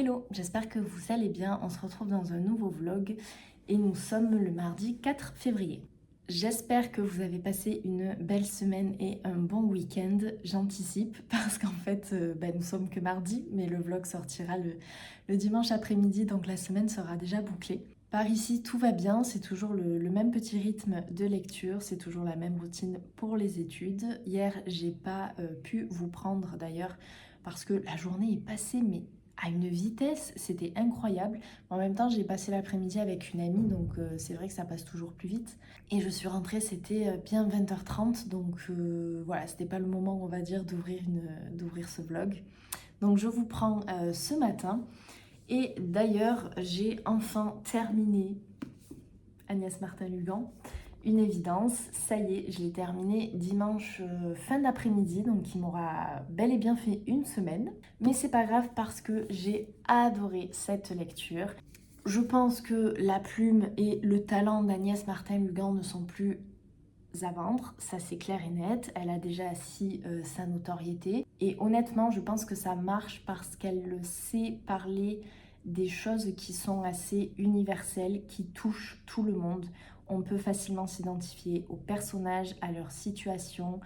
Hello, j'espère que vous allez bien. On se retrouve dans un nouveau vlog et nous sommes le mardi 4 février. J'espère que vous avez passé une belle semaine et un bon week-end. J'anticipe parce qu'en fait, nous sommes que mardi, mais le vlog sortira le dimanche après-midi, donc la semaine sera déjà bouclée. Par ici, tout va bien, c'est toujours le même petit rythme de lecture, c'est toujours la même routine pour les études. Hier, j'ai pas pu vous prendre d'ailleurs parce que la journée est passée, mais à une vitesse, c'était incroyable. En même temps, j'ai passé l'après-midi avec une amie, donc c'est vrai que ça passe toujours plus vite. Et je suis rentrée, c'était bien 20h30, donc voilà, c'était pas le moment, on va dire, d'ouvrir ce vlog. Donc je vous prends ce matin. Et d'ailleurs, j'ai enfin terminé Agnès Martin-Lugan. Une évidence, ça y est, je l'ai terminé dimanche fin d'après-midi, donc il m'aura bel et bien fait une semaine. Mais c'est pas grave parce que j'ai adoré cette lecture. Je pense que la plume et le talent d'Agnès Martin-Lugan ne sont plus à vendre, ça c'est clair et net. Elle a déjà assis sa notoriété. Et honnêtement, je pense que ça marche parce qu'elle sait parler des choses qui sont assez universelles, qui touchent tout le monde. On peut facilement s'identifier aux personnages, à leur situation.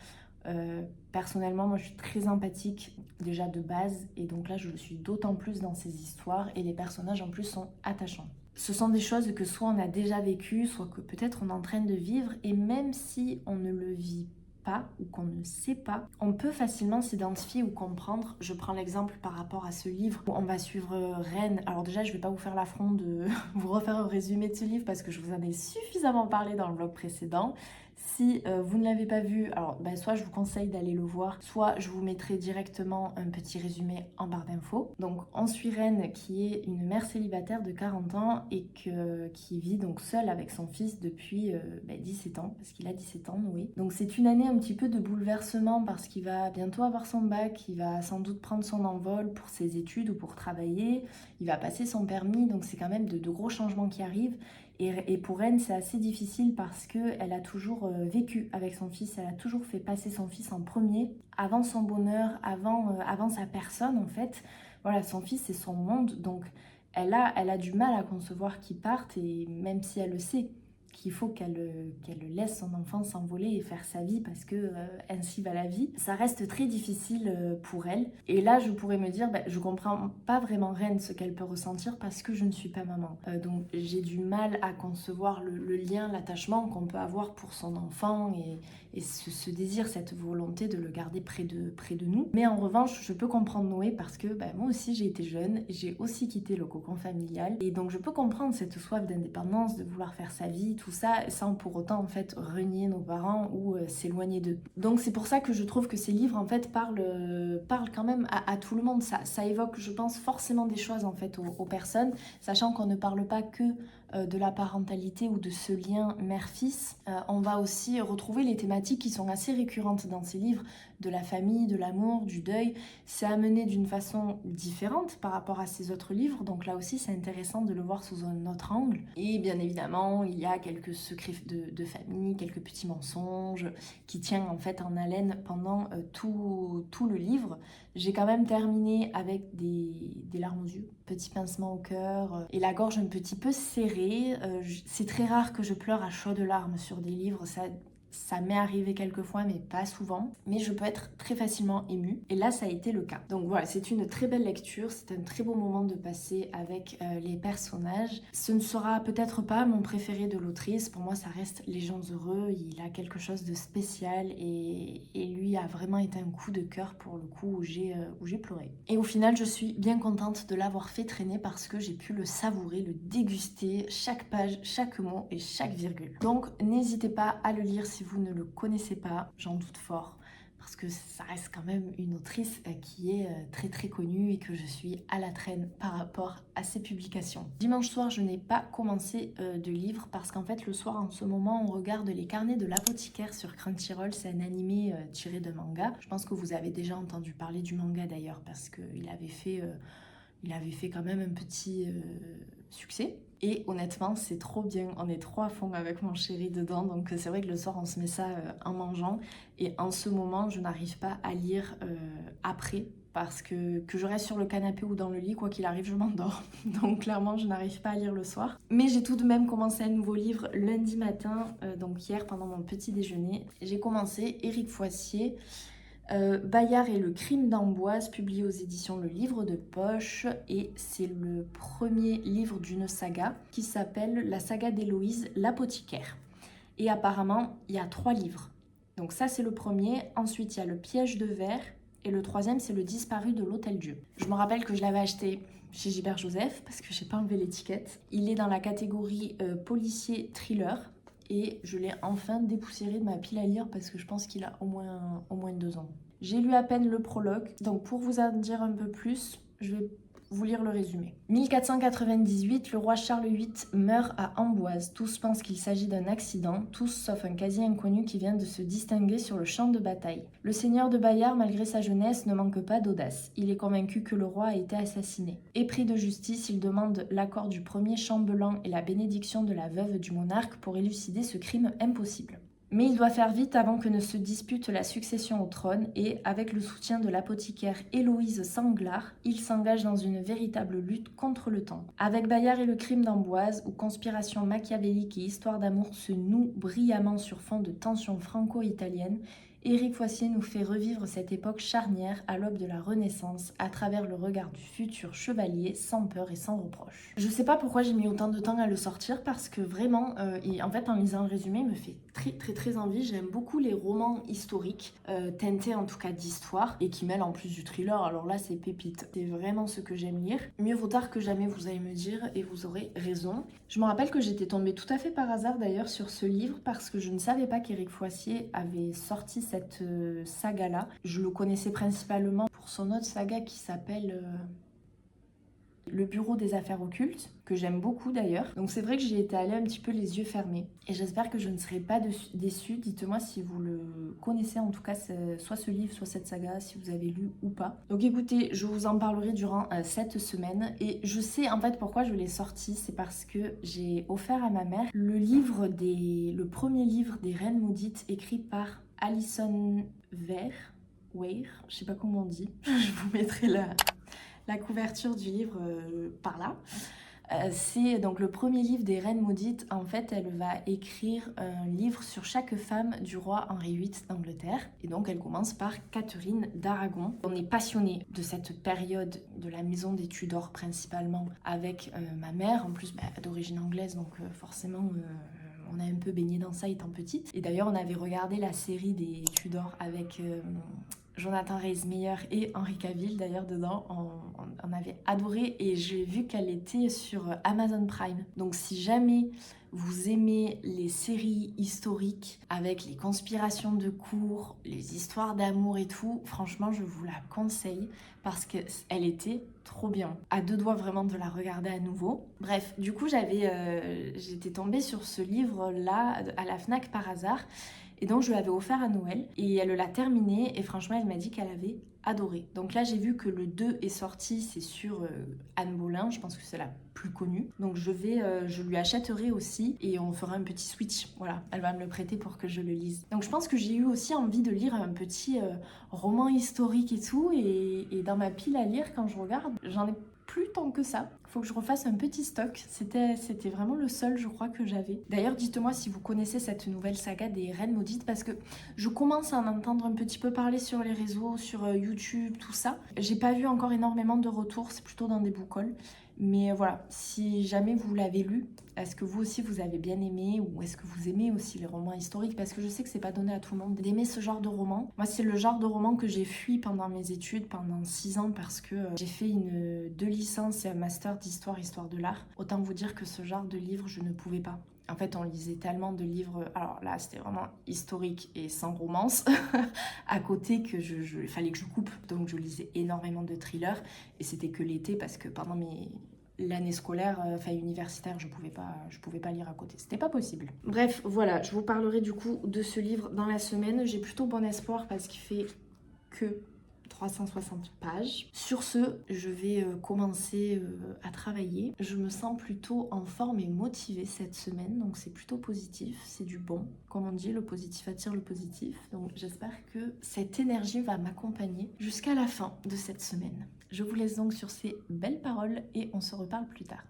Personnellement, moi je suis très empathique déjà de base et donc là je le suis d'autant plus dans ces histoires et les personnages en plus sont attachants. Ce sont des choses que soit on a déjà vécues, soit que peut-être on est en train de vivre et même si on ne le vit pas ou qu'on ne sait pas, on peut facilement s'identifier ou comprendre. Je prends l'exemple par rapport à ce livre où on va suivre Reine. Alors déjà, je vais pas vous faire l'affront de vous refaire un résumé de ce livre parce que je vous en ai suffisamment parlé dans le vlog précédent. Si vous ne l'avez pas vu, alors soit je vous conseille d'aller le voir, soit je vous mettrai directement un petit résumé en barre d'infos. Donc on suit Reine qui est une mère célibataire de 40 ans et qui vit donc seule avec son fils depuis 17 ans, parce qu'il a 17 ans, Noé. Donc c'est une année un petit peu de bouleversement parce qu'il va bientôt avoir son bac, il va sans doute prendre son envol pour ses études ou pour travailler, il va passer son permis, donc c'est quand même de gros changements qui arrivent. Et pour Reine, c'est assez difficile parce qu'elle a toujours vécu avec son fils, elle a toujours fait passer son fils en premier, avant son bonheur, avant sa personne en fait. Voilà, son fils c'est son monde, donc elle a du mal à concevoir qu'il parte et même si elle le sait, qu'il faut qu'elle laisse son enfant s'envoler et faire sa vie parce que ainsi va la vie. Ça reste très difficile pour elle. Et là, je pourrais me dire, je comprends pas vraiment Reine ce qu'elle peut ressentir parce que je ne suis pas maman. Donc j'ai du mal à concevoir le lien, l'attachement qu'on peut avoir pour son enfant et ce désir, cette volonté de le garder près de nous. Mais en revanche, je peux comprendre Noé parce que moi aussi j'ai été jeune, j'ai aussi quitté le cocon familial et donc je peux comprendre cette soif d'indépendance, de vouloir faire sa vie, tout ça, sans pour autant en fait renier nos parents ou s'éloigner d'eux. Donc c'est pour ça que je trouve que ces livres en fait parlent quand même à tout le monde. Ça évoque, je pense, forcément des choses en fait aux personnes, sachant qu'on ne parle pas que de la parentalité ou de ce lien mère-fils. On va aussi retrouver les thématiques qui sont assez récurrentes dans ces livres, de la famille, de l'amour, du deuil. C'est amené d'une façon différente par rapport à ces autres livres, donc là aussi c'est intéressant de le voir sous un autre angle. Et bien évidemment, il y a quelques secrets de famille, quelques petits mensonges qui tiennent en fait en haleine pendant tout le livre. J'ai quand même terminé avec des larmes aux yeux, petit pincement au cœur et la gorge un petit peu serrée. C'est très rare que je pleure à chaudes larmes sur des livres, ça m'est arrivé quelques fois, mais pas souvent. Mais je peux être très facilement émue. Et là, ça a été le cas. Donc voilà, c'est une très belle lecture. C'est un très beau moment de passer avec les personnages. Ce ne sera peut-être pas mon préféré de l'autrice. Pour moi, ça reste Les gens heureux. Il a quelque chose de spécial. Et lui a vraiment été un coup de cœur pour le coup où j'ai pleuré. Et au final, je suis bien contente de l'avoir fait traîner parce que j'ai pu le savourer, le déguster, chaque page, chaque mot et chaque virgule. Donc n'hésitez pas à le lire si vous ne le connaissez pas, j'en doute fort, parce que ça reste quand même une autrice qui est très très connue et que je suis à la traîne par rapport à ses publications. Dimanche soir, je n'ai pas commencé de livre parce qu'en fait le soir en ce moment on regarde Les Carnets de l'apothicaire sur Crunchyroll, c'est un animé tiré d'un manga. Je pense que vous avez déjà entendu parler du manga d'ailleurs parce qu'il avait fait quand même un petit succès. Et honnêtement, c'est trop bien. On est trop à fond avec mon chéri dedans. Donc c'est vrai que le soir, on se met ça en mangeant. Et en ce moment, je n'arrive pas à lire après parce que je reste sur le canapé ou dans le lit, quoi qu'il arrive, je m'endors. Donc clairement, je n'arrive pas à lire le soir. Mais j'ai tout de même commencé un nouveau livre lundi matin, donc hier pendant mon petit déjeuner. J'ai commencé Éric Foissier, Bayard et le crime d'Amboise, publié aux éditions Le Livre de Poche, et c'est le premier livre d'une saga qui s'appelle la saga d'Héloïse l'apothicaire. Et apparemment, il y a 3 livres. Donc ça, c'est le premier. Ensuite, il y a le piège de verre. Et le troisième, c'est le disparu de l'Hôtel-Dieu. Je me rappelle que je l'avais acheté chez Gilbert Joseph, parce que j'ai pas enlevé l'étiquette. Il est dans la catégorie policier thriller. Et je l'ai enfin dépoussiéré de ma pile à lire, parce que je pense qu'il a au moins 2 ans. J'ai lu à peine le prologue. Donc pour vous en dire un peu plus, je vais vous lire le résumé. 1498, le roi Charles VIII meurt à Amboise. Tous pensent qu'il s'agit d'un accident, tous sauf un quasi-inconnu qui vient de se distinguer sur le champ de bataille. Le seigneur de Bayard, malgré sa jeunesse, ne manque pas d'audace. Il est convaincu que le roi a été assassiné. Épris de justice, il demande l'accord du premier chambellan et la bénédiction de la veuve du monarque pour élucider ce crime impossible. Mais il doit faire vite avant que ne se dispute la succession au trône et, avec le soutien de l'apothicaire Héloïse Sanglard, il s'engage dans une véritable lutte contre le temps. Avec Bayard et le crime d'Amboise, où conspiration machiavélique et histoire d'amour se nouent brillamment sur fond de tensions franco-italiennes, Éric Foissier nous fait revivre cette époque charnière à l'aube de la Renaissance à travers le regard du futur chevalier sans peur et sans reproche. Je sais pas pourquoi j'ai mis autant de temps à le sortir parce que vraiment, en fait en lisant le résumé, il me fait très envie. J'aime beaucoup les romans historiques, teintés en tout cas d'histoire et qui mêlent en plus du thriller. Alors là c'est pépite, c'est vraiment ce que j'aime lire. Mieux vaut tard que jamais, vous allez me dire, et vous aurez raison. Je me rappelle que j'étais tombée tout à fait par hasard d'ailleurs sur ce livre parce que je ne savais pas qu'Éric Foissier avait sorti cette saga-là. Je le connaissais principalement pour son autre saga qui s'appelle Le Bureau des Affaires Occultes, que j'aime beaucoup d'ailleurs. Donc c'est vrai que j'y étais allée un petit peu les yeux fermés. Et j'espère que je ne serai pas déçue. Dites-moi si vous le connaissez, en tout cas, soit ce livre, soit cette saga, si vous avez lu ou pas. Donc écoutez, je vous en parlerai durant cette semaine. Et je sais en fait pourquoi je l'ai sorti. C'est parce que j'ai offert à ma mère le premier livre des Reines Maudites écrit par Alison Weir, je sais pas comment on dit. Je vous mettrai la couverture du livre par là. C'est donc le premier livre des Reines Maudites. En fait, elle va écrire un livre sur chaque femme du roi Henri VIII d'Angleterre. Et donc, elle commence par Catherine d'Aragon. On est passionné de cette période de la maison des Tudors principalement avec ma mère, en plus d'origine anglaise, donc forcément... on a un peu baigné dans ça étant petite. Et d'ailleurs, on avait regardé la série des Tudors avec Jonathan Rhys-Meyer et Henri Cavill d'ailleurs dedans. On avait adoré et j'ai vu qu'elle était sur Amazon Prime. Donc si jamais vous aimez les séries historiques avec les conspirations de cour, les histoires d'amour et tout, franchement je vous la conseille parce qu'elle était trop bien. À 2 doigts vraiment de la regarder à nouveau. Bref, du coup j'étais tombée sur ce livre-là à la Fnac par hasard. Et donc je lui avais offert à Noël et elle l'a terminé et franchement elle m'a dit qu'elle avait adoré. Donc là j'ai vu que le 2 est sorti, c'est sur Anne Boleyn, je pense que c'est la plus connue. Donc je lui achèterai aussi et on fera un petit switch. Voilà, elle va me le prêter pour que je le lise. Donc je pense que j'ai eu aussi envie de lire un petit roman historique et tout et dans ma pile à lire quand je regarde, j'en ai plus tant que ça. Faut que je refasse un petit stock. C'était vraiment le seul, je crois, que j'avais. D'ailleurs, dites-moi si vous connaissez cette nouvelle saga des Reines Maudites parce que je commence à en entendre un petit peu parler sur les réseaux, sur YouTube, tout ça. J'ai pas vu encore énormément de retours, c'est plutôt dans des book-hauls. Mais voilà, si jamais vous l'avez lu, est-ce que vous aussi vous avez bien aimé ou est-ce que vous aimez aussi les romans historiques? Parce que je sais que c'est pas donné à tout le monde d'aimer ce genre de roman. Moi, c'est le genre de roman que j'ai fui pendant mes études, pendant 6 ans, parce que j'ai fait 2 licences et un master d'histoire de l'art. Autant vous dire que ce genre de livre, je ne pouvais pas. En fait, on lisait tellement de livres, alors là, c'était vraiment historique et sans romance, à côté que il fallait que je coupe. Donc, je lisais énormément de thrillers et c'était que l'été parce que pendant l'année scolaire, universitaire, je pouvais pas lire à côté. C'était pas possible. Bref, voilà, je vous parlerai du coup de ce livre dans la semaine. J'ai plutôt bon espoir parce qu'il fait que 360 pages. Sur ce, je vais commencer à travailler. Je me sens plutôt en forme et motivée cette semaine, donc c'est plutôt positif, c'est du bon. Comme on dit, le positif attire le positif. Donc j'espère que cette énergie va m'accompagner jusqu'à la fin de cette semaine. Je vous laisse donc sur ces belles paroles et on se reparle plus tard.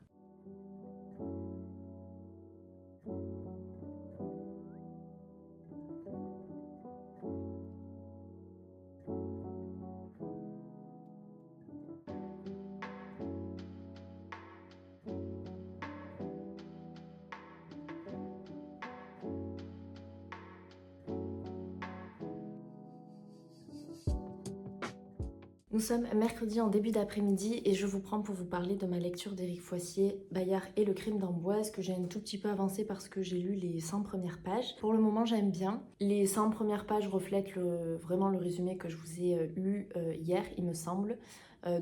Nous sommes mercredi en début d'après-midi et je vous prends pour vous parler de ma lecture d'Éric Foissier, Bayard et le crime d'Amboise, que j'ai un tout petit peu avancé parce que j'ai lu les 100 premières pages. Pour le moment, j'aime bien. Les 100 premières pages reflètent vraiment le résumé que je vous ai lu hier, il me semble.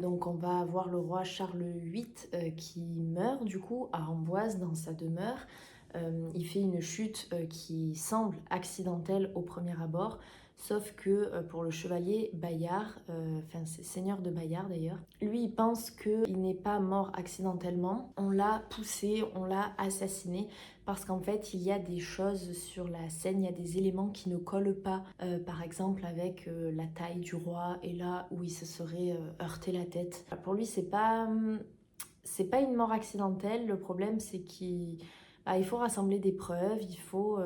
Donc on va avoir le roi Charles VIII qui meurt du coup à Amboise dans sa demeure. Il fait une chute qui semble accidentelle au premier abord. Sauf que pour le chevalier Bayard, enfin c'est seigneur de Bayard d'ailleurs, lui il pense qu'il n'est pas mort accidentellement, on l'a poussé, on l'a assassiné parce qu'en fait il y a des choses sur la scène, il y a des éléments qui ne collent pas, par exemple avec la taille du roi et là où il se serait heurté la tête. Pour lui c'est pas une mort accidentelle, le problème c'est qu'il il faut rassembler des preuves, faut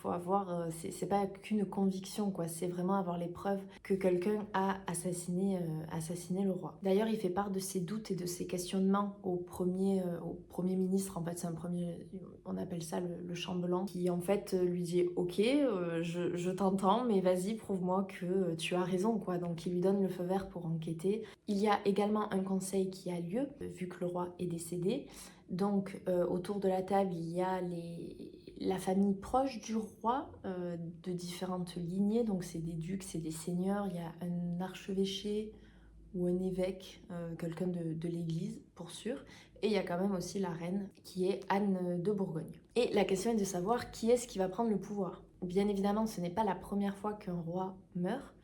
avoir, c'est pas qu'une conviction quoi, c'est vraiment avoir les preuves que quelqu'un a assassiné le roi. D'ailleurs, il fait part de ses doutes et de ses questionnements au premier ministre, en fait c'est un premier, on appelle ça le chambellan, qui en fait lui dit ok, je t'entends, mais vas-y prouve-moi que tu as raison quoi. Donc il lui donne le feu vert pour enquêter. Il y a également un conseil qui a lieu, vu que le roi est décédé. Donc autour de la table, il y a la famille proche du roi, de différentes lignées. Donc c'est des ducs, c'est des seigneurs, il y a un archevêché ou un évêque, quelqu'un de l'église pour sûr. Et il y a quand même aussi la reine qui est Anne de Bourgogne. Et la question est de savoir qui est-ce qui va prendre le pouvoir. Bien évidemment, ce n'est pas la première fois qu'un roi meurt,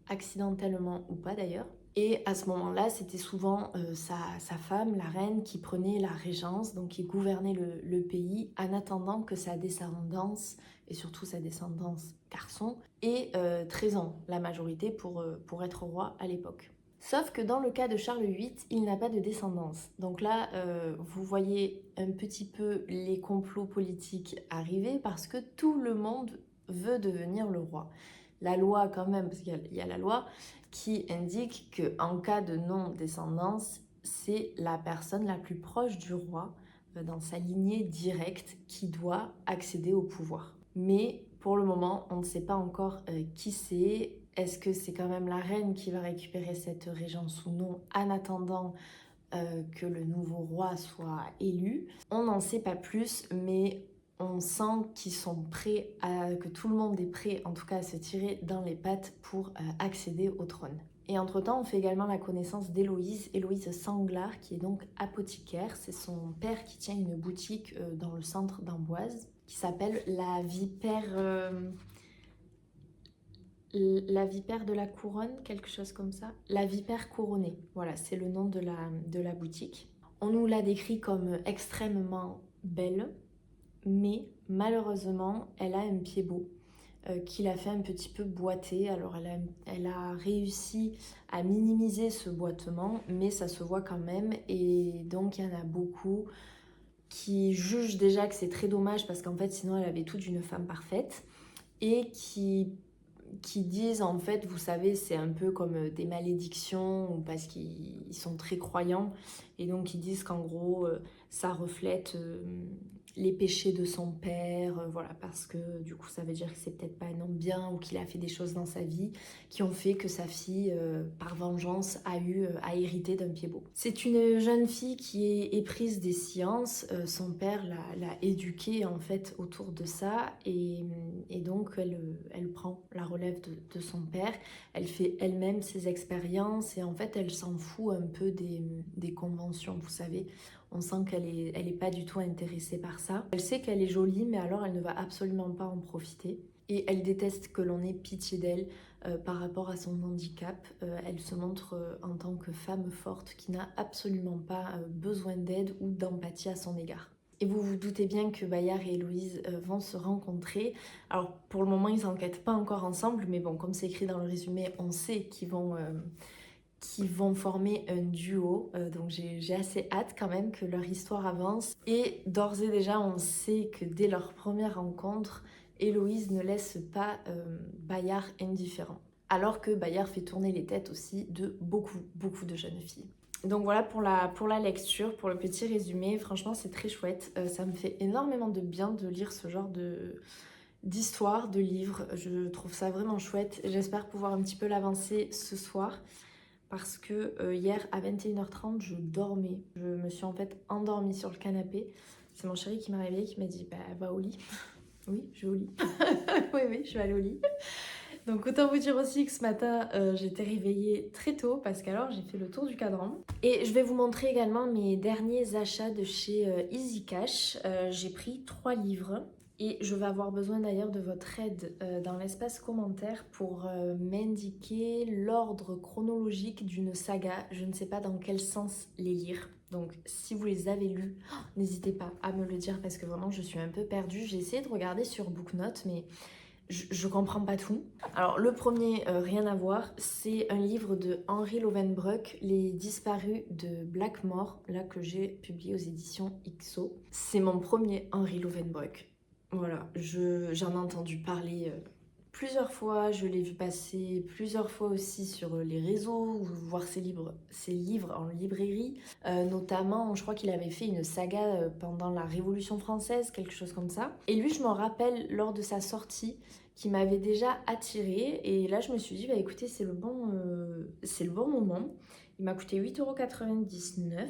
accidentellement ou pas d'ailleurs. Et à ce moment-là, c'était souvent sa femme, la reine, qui prenait la régence, donc qui gouvernait le pays en attendant que sa descendance, et surtout sa descendance garçon, ait 13 ans, la majorité pour être roi à l'époque. Sauf que dans le cas de Charles VIII, il n'a pas de descendance. Donc là, vous voyez un petit peu les complots politiques arriver parce que tout le monde veut devenir le roi. La loi quand même, parce qu'il y a la loi qui indique qu'en cas de non-descendance, c'est la personne la plus proche du roi, dans sa lignée directe, qui doit accéder au pouvoir. Mais pour le moment, on ne sait pas encore qui c'est. Est-ce que c'est quand même la reine qui va récupérer cette régence ou non en attendant que le nouveau roi soit élu? On n'en sait pas plus, mais on sent qu'ils sont prêts, que tout le monde est prêt en tout cas à se tirer dans les pattes pour accéder au trône. Et entre-temps, on fait également la connaissance d'Héloïse, Héloïse Sanglard, qui est donc apothicaire. C'est son père qui tient une boutique dans le centre d'Amboise, qui s'appelle la Vipère de la Couronne, quelque chose comme ça. La Vipère couronnée, voilà, c'est le nom de la boutique. On nous la décrit comme extrêmement belle, mais malheureusement, elle a un pied beau qui l'a fait un petit peu boiter. Alors elle a réussi à minimiser ce boitement, mais ça se voit quand même. Et donc il y en a beaucoup qui jugent déjà que c'est très dommage parce qu'en fait sinon elle avait tout d'une femme parfaite et qui disent en fait, vous savez, c'est un peu comme des malédictions ou parce qu'ils sont très croyants et donc ils disent qu'en gros ça reflète les péchés de son père, voilà, parce que du coup ça veut dire que c'est peut-être pas un homme bien ou qu'il a fait des choses dans sa vie qui ont fait que sa fille, par vengeance, a hérité d'un pied beau. C'est une jeune fille qui est éprise des sciences, son père l'a éduquée en fait autour de ça et donc elle prend la relève de son père, elle fait elle-même ses expériences et en fait elle s'en fout un peu des conventions, vous savez. On sent qu'elle est pas du tout intéressée par ça. Elle sait qu'elle est jolie, mais alors elle ne va absolument pas en profiter. Et elle déteste que l'on ait pitié d'elle. par rapport à son handicap. Elle se montre en tant que femme forte qui n'a absolument pas besoin d'aide ou d'empathie à son égard. Et vous vous doutez bien que Bayard et Héloïse vont se rencontrer. Alors pour le moment ils n'enquêtent pas encore ensemble, mais bon, comme c'est écrit dans le résumé, on sait qu'ils vont former un duo. Donc j'ai assez hâte quand même que leur histoire avance. Et d'ores et déjà on sait que dès leur première rencontre, Héloïse ne laisse pas Bayard indifférent. Alors que Bayard fait tourner les têtes aussi de beaucoup de jeunes filles. Donc voilà pour la lecture, pour le petit résumé. Franchement, c'est très chouette. Ça me fait énormément de bien de lire ce genre d'histoire, de livres. Je trouve ça vraiment chouette. J'espère pouvoir un petit peu l'avancer ce soir. Parce que hier à 21h30, je dormais. Je me suis en fait endormie sur le canapé. C'est mon chéri qui m'a réveillée, qui m'a dit bah, va au lit. Oui, je vais au lit. Oui, je vais aller au lit. Donc autant vous dire aussi que ce matin j'étais réveillée très tôt parce qu'alors j'ai fait le tour du cadran. Et je vais vous montrer également mes derniers achats de chez Easy Cash. J'ai pris 3 livres et je vais avoir besoin d'ailleurs de votre aide dans l'espace commentaire pour m'indiquer l'ordre chronologique d'une saga. Je ne sais pas dans quel sens les lire. Donc si vous les avez lus, n'hésitez pas à me le dire parce que vraiment je suis un peu perdue. J'ai essayé de regarder sur Booknote mais je comprends pas tout. Alors le premier, rien à voir, c'est un livre de Henry Lovenbroek, Les disparus de Blackmore, là que j'ai publié aux éditions XO. C'est mon premier Henry Lovenbroek. Voilà, j'en ai entendu parler plusieurs fois, je l'ai vu passer plusieurs fois aussi sur les réseaux, ou voir ses livres en librairie. Notamment, je crois qu'il avait fait une saga pendant la Révolution française, quelque chose comme ça. Et lui, je m'en rappelle lors de sa sortie, qui m'avait déjà attirée. Et là, je me suis dit, bah écoutez, c'est le bon moment. Il m'a coûté 8,99 €.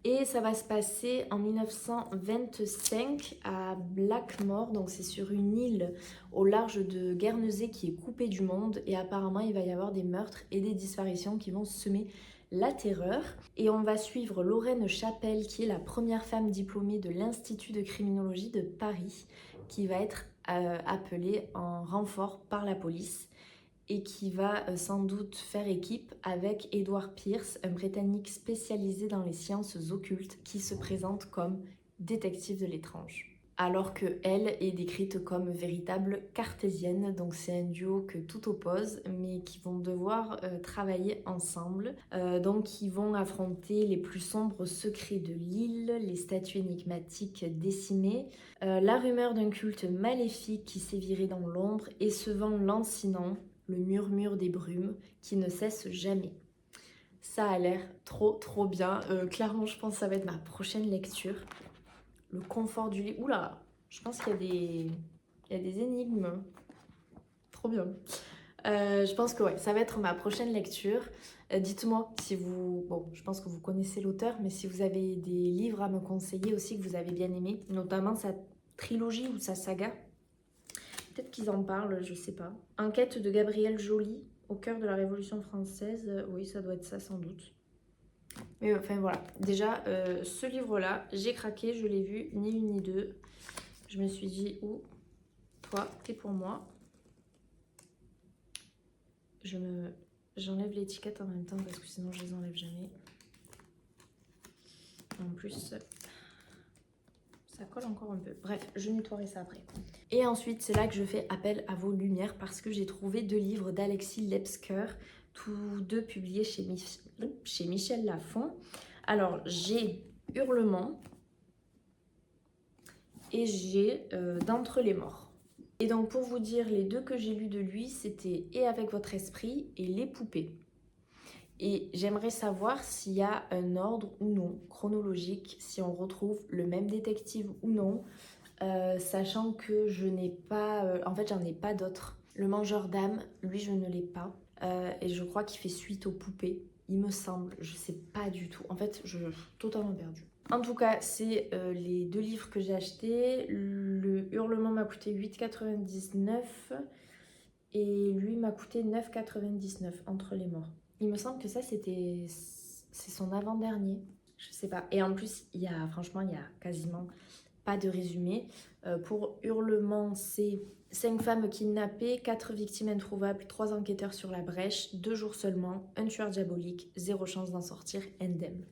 Et ça va se passer en 1925 à Blackmore, donc c'est sur une île au large de Guernesey qui est coupée du monde. Et apparemment, il va y avoir des meurtres et des disparitions qui vont semer la terreur. Et on va suivre Lorraine Chapelle, qui est la première femme diplômée de l'Institut de criminologie de Paris, qui va être appelée en renfort par la police et qui va sans doute faire équipe avec Edward Pierce, un Britannique spécialisé dans les sciences occultes qui se présente comme détective de l'étrange. Alors qu'elle est décrite comme véritable cartésienne, donc c'est un duo que tout oppose, mais qui vont devoir travailler ensemble. Donc ils vont affronter les plus sombres secrets de l'île, les statues énigmatiques décimées, la rumeur d'un culte maléfique qui sévirait dans l'ombre et ce vent lancinant, le murmure des brumes qui ne cesse jamais. Ça a l'air trop bien. Clairement, je pense que ça va être ma prochaine lecture. Le confort du lit. Oula, je pense qu'il y a des énigmes. Trop bien. Je pense que ouais, ça va être ma prochaine lecture. Dites-moi si vous... Bon, je pense que vous connaissez l'auteur, mais si vous avez des livres à me conseiller aussi que vous avez bien aimé, notamment sa trilogie ou sa saga. Peut-être qu'ils en parlent, je sais pas. Enquête de Gabriel Joly, au cœur de la Révolution française. Oui, ça doit être ça sans doute. Mais enfin voilà, déjà ce livre-là, j'ai craqué, je l'ai vu, ni une ni deux. Je me suis dit, oh, toi, t'es pour moi. J'enlève l'étiquette en même temps parce que sinon je les enlève jamais. En plus, ça colle encore un peu. Bref, je nettoierai ça après. Et ensuite, c'est là que je fais appel à vos lumières parce que j'ai trouvé 2 livres d'Alexis Lepsker, tous deux publiés chez Michel Lafon. Alors, j'ai Hurlement et j'ai D'entre les morts. Et donc, pour vous dire, les 2 que j'ai lus de lui, c'était Et avec votre esprit et Les poupées. Et j'aimerais savoir s'il y a un ordre ou non chronologique, si on retrouve le même détective ou non, sachant que je n'ai pas... en fait, j'en ai pas d'autres. Le mangeur d'âme, lui, je ne l'ai pas. Et je crois qu'il fait suite aux poupées, il me semble. Je sais pas du tout. En fait, je suis totalement perdue. En tout cas, c'est les 2 livres que j'ai achetés. Le Hurlement m'a coûté 8,99 € et lui m'a coûté 9,99 € entre les morts. Il me semble que ça, c'est son avant-dernier. Je sais pas. Et en plus, franchement, il y a quasiment pas de résumé. Pour Hurlement, c'est 5 femmes kidnappées, 4 victimes introuvables, 3 enquêteurs sur la brèche, 2 jours seulement, un tueur diabolique, 0 chance d'en sortir indemne.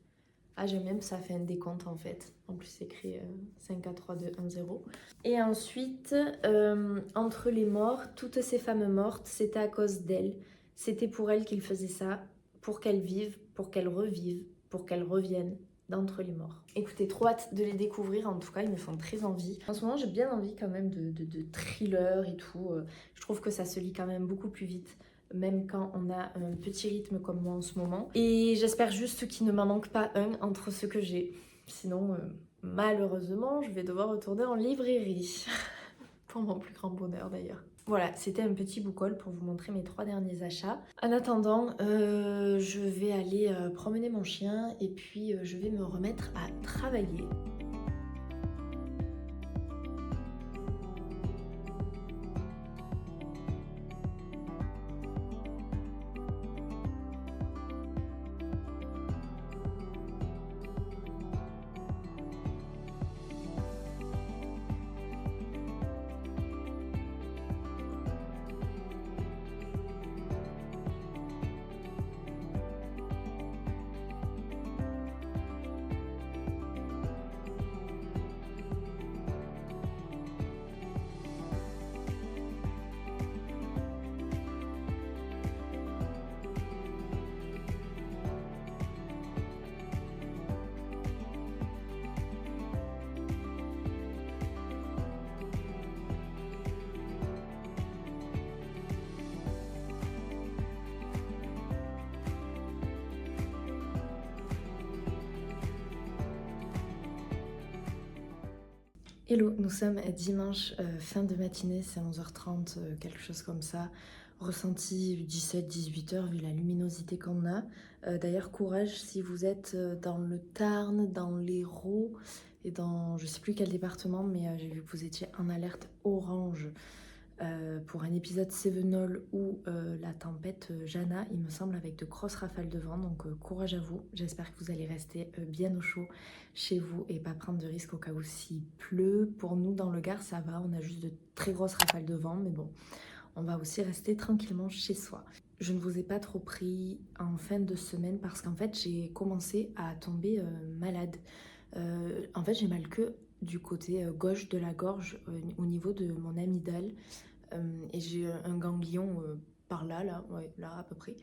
Ah, j'aime même, ça fait un décompte en fait. En plus, c'est écrit 5, 4, 3, 2, 1, 0. Et ensuite, entre les morts, toutes ces femmes mortes, c'était à cause d'elles. C'était pour elles qu'ils faisaient ça, pour qu'elles vivent, pour qu'elles revivent, pour qu'elles reviennent d'entre les morts. Écoutez, trop hâte de les découvrir, en tout cas, ils me font très envie. En ce moment, j'ai bien envie quand même de thriller et tout. Je trouve que ça se lit quand même beaucoup plus vite, même quand on a un petit rythme comme moi en ce moment. Et j'espère juste qu'il ne m'en manque pas un entre ceux que j'ai. Sinon, malheureusement, je vais devoir retourner en librairie. Pour mon plus grand bonheur d'ailleurs. Voilà, c'était un petit book-haul pour vous montrer mes 3 derniers achats. En attendant, je vais aller promener mon chien et puis je vais me remettre à travailler. Hello, nous sommes dimanche, fin de matinée, c'est 11h30, quelque chose comme ça. Ressenti 17-18h vu la luminosité qu'on a. D'ailleurs, courage si vous êtes dans le Tarn, dans l'Hérault et dans je sais plus quel département, mais j'ai vu que vous étiez en alerte orange pour un épisode Sevenol ou la tempête Jana, il me semble, avec de grosses rafales de vent. Donc courage à vous, j'espère que vous allez rester bien au chaud chez vous et pas prendre de risques au cas où s'il pleut. Pour nous dans le Gard ça va, on a juste de très grosses rafales de vent, mais bon, on va aussi rester tranquillement chez soi. Je ne vous ai pas trop pris en fin de semaine parce qu'en fait j'ai commencé à tomber malade. En fait j'ai mal que du côté gauche de la gorge au niveau de mon amygdale. Et j'ai un ganglion par là, ouais, là à peu près.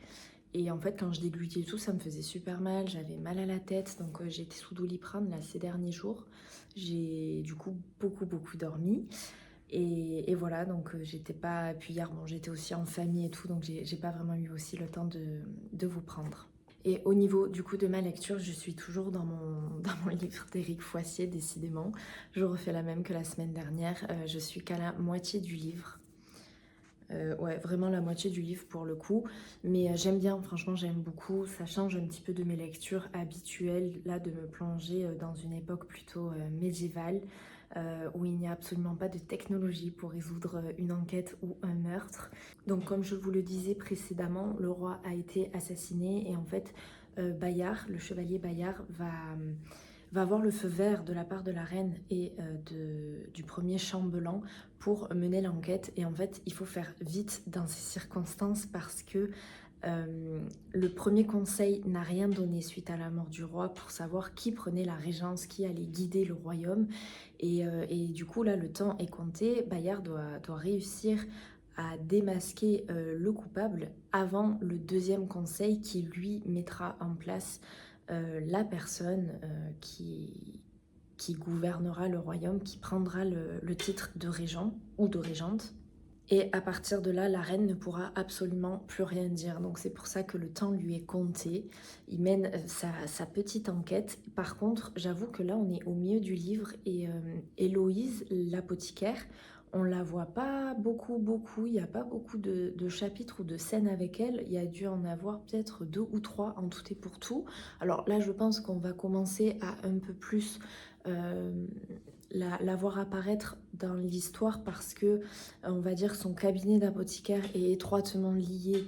Et en fait, quand je déglutais et tout, ça me faisait super mal, j'avais mal à la tête, donc j'ai été sous Doliprane là ces derniers jours. J'ai du coup beaucoup dormi. Et voilà, donc j'étais pas. Puis hier, bon, j'étais aussi en famille et tout, donc j'ai pas vraiment eu aussi le temps de vous prendre. Et au niveau du coup de ma lecture, je suis toujours dans mon livre d'Éric Foissier, décidément. Je refais la même que la semaine dernière. Je suis qu'à la moitié du livre. Ouais, vraiment la moitié du livre pour le coup. Mais j'aime bien, franchement, j'aime beaucoup. Ça change un petit peu de mes lectures habituelles, là, de me plonger dans une époque plutôt médiévale, où il n'y a absolument pas de technologie pour résoudre une enquête ou un meurtre. Donc, comme je vous le disais précédemment, le roi a été assassiné et en fait, Bayard, le chevalier Bayard, va avoir le feu vert de la part de la reine et du premier chambellan pour mener l'enquête. Et en fait, il faut faire vite dans ces circonstances parce que le premier conseil n'a rien donné suite à la mort du roi pour savoir qui prenait la régence, qui allait guider le royaume. Et du coup, là, le temps est compté. Bayard doit réussir à démasquer le coupable avant le deuxième conseil qui, lui, mettra en place la personne qui gouvernera le royaume, qui prendra le titre de régent ou de régente. Et à partir de là, la reine ne pourra absolument plus rien dire. Donc c'est pour ça que le temps lui est compté. Il mène sa petite enquête. Par contre, j'avoue que là, on est au milieu du livre et Héloïse, l'apothicaire, on la voit pas beaucoup. Il n'y a pas beaucoup de chapitres ou de scènes avec elle. Il y a dû en avoir peut-être 2 ou 3 en tout et pour tout. Alors là, je pense qu'on va commencer à un peu plus la voir apparaître dans l'histoire parce que, on va dire, son cabinet d'apothicaire est étroitement lié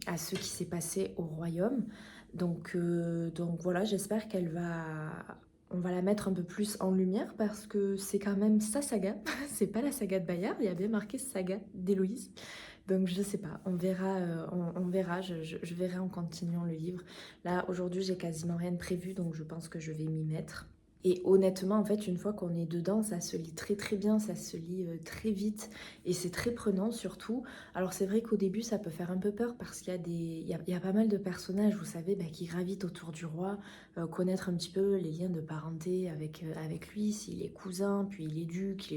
à ce qui s'est passé au royaume. Donc voilà, j'espère qu'elle va on va la mettre un peu plus en lumière parce que c'est quand même sa saga, c'est pas la saga de Bayard, il y a bien marqué saga d'Héloïse. Donc je sais pas, on verra, on verra, je verrai en continuant le livre. Là aujourd'hui j'ai quasiment rien de prévu donc je pense que je vais m'y mettre. Et honnêtement en fait une fois qu'on est dedans ça se lit très très bien, ça se lit très vite et c'est très prenant surtout. Alors c'est vrai qu'au début ça peut faire un peu peur parce qu'il y a il y a pas mal de personnages vous savez bah, qui gravitent autour du roi, connaître un petit peu les liens de parenté avec lui, s'il est cousin, puis il est duc,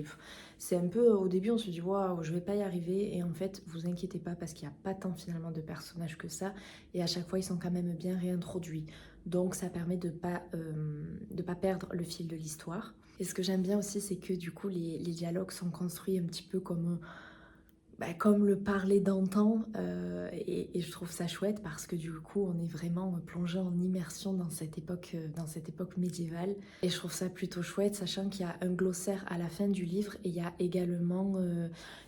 c'est un peu, au début on se dit waouh je vais pas y arriver et en fait vous inquiétez pas parce qu'il n'y a pas tant finalement de personnages que ça et à chaque fois ils sont quand même bien réintroduits. Donc ça permet de pas perdre le fil de l'histoire. Et ce que j'aime bien aussi c'est que du coup les dialogues sont construits un petit peu comme bah, comme le parler d'antan et je trouve ça chouette parce que du coup on est vraiment plongé en immersion dans cette époque médiévale et je trouve ça plutôt chouette sachant qu'il y a un glossaire à la fin du livre et il y a également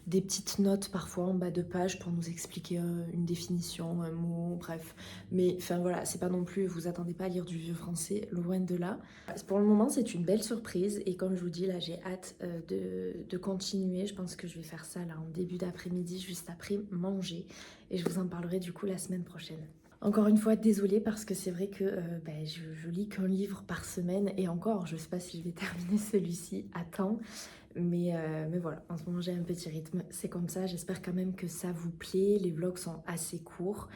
des petites notes parfois en bas de page pour nous expliquer une définition, un mot, bref. Mais enfin voilà, c'est pas non plus, vous attendez pas à lire du vieux français, loin de là. Pour le moment, c'est une belle surprise et comme je vous dis, là, j'ai hâte de continuer. Je pense que je vais faire ça là en début d'après-midi, juste après manger et je vous en parlerai du coup la semaine prochaine. Encore une fois, désolée parce que c'est vrai que ben, je lis qu'un livre par semaine et encore, je sais pas si je vais terminer celui-ci à temps. Mais voilà, en ce moment j'ai un petit rythme, c'est comme ça, j'espère quand même que ça vous plaît, les vlogs sont assez courts,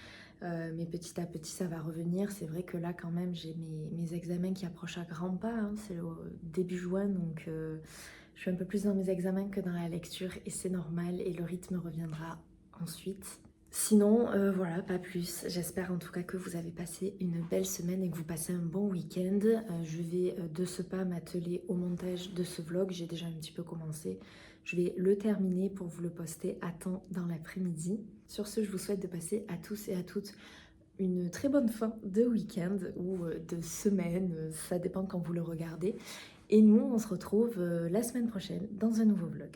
mais petit à petit ça va revenir, c'est vrai que là quand même j'ai mes examens qui approchent à grands pas, hein. C'est au début juin donc je suis un peu plus dans mes examens que dans la lecture et c'est normal et le rythme reviendra ensuite. Sinon, voilà, pas plus. J'espère en tout cas que vous avez passé une belle semaine et que vous passez un bon week-end. Je vais de ce pas m'atteler au montage de ce vlog. J'ai déjà un petit peu commencé. Je vais le terminer pour vous le poster à temps dans l'après-midi. Sur ce, je vous souhaite de passer à tous et à toutes une très bonne fin de week-end ou de semaine. Ça dépend quand vous le regardez. Et nous, on se retrouve la semaine prochaine dans un nouveau vlog.